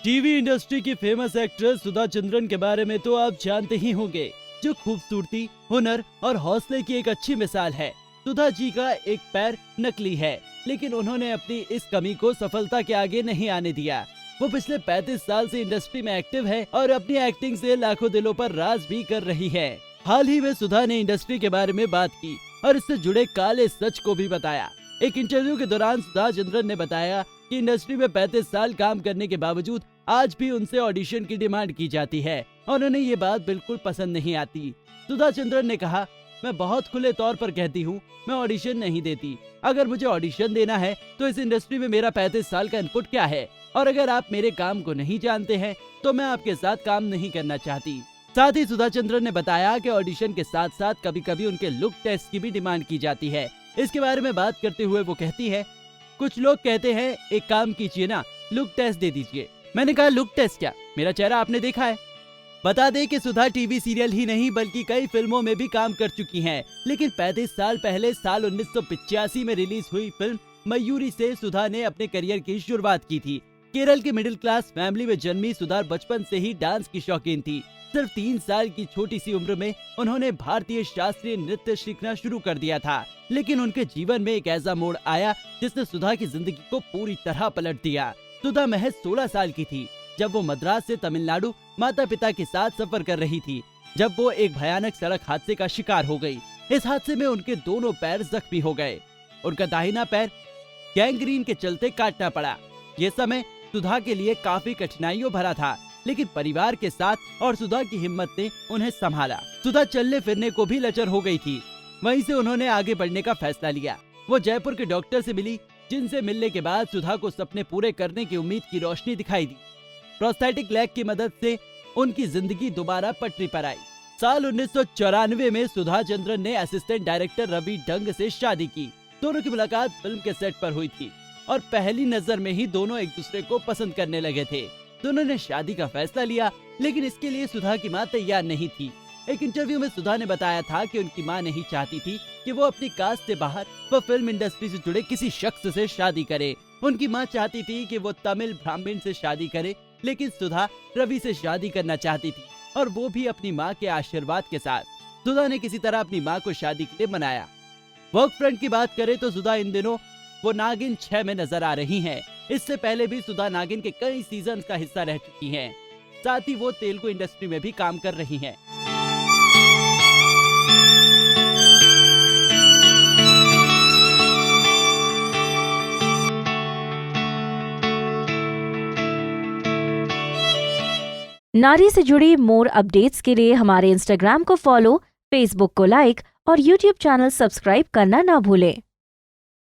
TV industry की famous actress Sudha Chandran के बारे में तो आप जानते ही होंगे, जो खूबसूरती, हुनर और हौसले की एक अच्छी मिसाल है। सुधा जी का एक पैर नकली है, लेकिन उन्होंने अपनी इस कमी को सफलता के आगे नहीं आने दिया। वो पिछले 35 साल से इंडस्ट्री में एक्टिव है और अपनी एक्टिंग से लाखों दिलों पर राज भी कर रही है। हाल ही में सुधा ने इंडस्ट्री के बारे में बात की और इससे जुड़े काले सच को भी बताया। एक इंटरव्यू के दौरान सुधा चंद्रन ने बताया कि इंडस्ट्री में 35 साल काम करने के बावजूद आज भी उनसे ऑडिशन की डिमांड की जाती है और उन्हें ये बात बिल्कुल पसंद नहीं आती। सुधा चंद्रन ने कहा, मैं बहुत खुले तौर पर कहती हूँ, मैं ऑडिशन नहीं देती। अगर मुझे ऑडिशन देना है तो इस इंडस्ट्री में मेरा 35 साल का इनपुट क्या है, और अगर आप मेरे काम को नहीं जानते हैं तो मैं आपके साथ काम नहीं करना चाहती। साथ ही सुधा चंद्रन ने बताया कि ऑडिशन के साथ साथ कभी कभी उनके लुक टेस्ट की भी डिमांड की जाती है। इसके बारे में बात करते हुए वो कहती है, कुछ लोग कहते हैं एक काम कीजिए ना, लुक टेस्ट दे दीजिए। मैंने कहा लुक टेस्ट क्या, मेरा चेहरा आपने देखा है। बता दें कि सुधा टीवी सीरियल ही नहीं बल्कि कई फिल्मों में भी काम कर चुकी हैं। लेकिन 35 साल पहले साल 1985 में रिलीज हुई फिल्म मयूरी से सुधा ने अपने करियर की शुरुआत की थी। केरल की मिडिल क्लास फैमिली में जन्मी सुधा बचपन से ही डांस की शौकीन थी। सिर्फ 3 साल की छोटी सी उम्र में उन्होंने भारतीय शास्त्रीय नृत्य सीखना शुरू कर दिया था। लेकिन उनके जीवन में एक ऐसा मोड़ आया जिसने सुधा की जिंदगी को पूरी तरह पलट दिया। सुधा महज 16 साल की थी जब वो मद्रास से तमिलनाडु माता पिता के साथ सफर कर रही थी, जब वो एक भयानक सड़क हादसे का शिकार हो गई। इस हादसे में उनके दोनों पैर जख्मी हो गए। उनका दाहिना पैर गैंग्रीन के चलते काटना पड़ा। ये समय सुधा के लिए काफी कठिनाइयों भरा था, लेकिन परिवार के साथ और सुधा की हिम्मत ने उन्हें संभाला। सुधा चलने फिरने को भी लचर हो गई थी। वहीं से उन्होंने आगे बढ़ने का फैसला लिया। वो जयपुर के डॉक्टर से मिली, जिनसे मिलने के बाद सुधा को सपने पूरे करने की उम्मीद की रोशनी दिखाई दी। प्रोस्थेटिक लेग की मदद से उनकी जिंदगी दोबारा पटरी पर आई। साल 1994 में सुधा चंद्रन ने असिस्टेंट डायरेक्टर रवि डंग से शादी की। दोनों की मुलाकात फिल्म के सेट पर हुई थी और पहली नजर में ही दोनों एक दूसरे को पसंद करने लगे थे। दोनों ने शादी का फैसला लिया, लेकिन इसके लिए सुधा की मां तैयार नहीं थी। एक इंटरव्यू में सुधा ने बताया था कि उनकी मां नहीं चाहती थी कि वो अपनी कास्ट से बाहर व फिल्म इंडस्ट्री से जुड़े किसी शख्स से शादी करे। उनकी मां चाहती थी कि वो तमिल ब्राह्मण से शादी करे, लेकिन सुधा रवि से शादी करना चाहती थी, और वो भी अपनी मां के आशीर्वाद के साथ। सुधा ने किसी तरह अपनी मां को शादी के लिए मनाया। वर्क फ्रंट की बात करें तो सुधा इन दिनों वो नागिन 6 में नजर आ रही हैं। इससे पहले भी सुधा नागिन के कई सीजन का हिस्सा रह चुकी हैं। साथ ही वो तेलुगु इंडस्ट्री में भी काम कर रही हैं। नारी से जुड़ी मोर अपडेट्स के लिए हमारे इंस्टाग्राम को फॉलो, फेसबुक को लाइक और यूट्यूब चैनल सब्सक्राइब करना ना भूलें।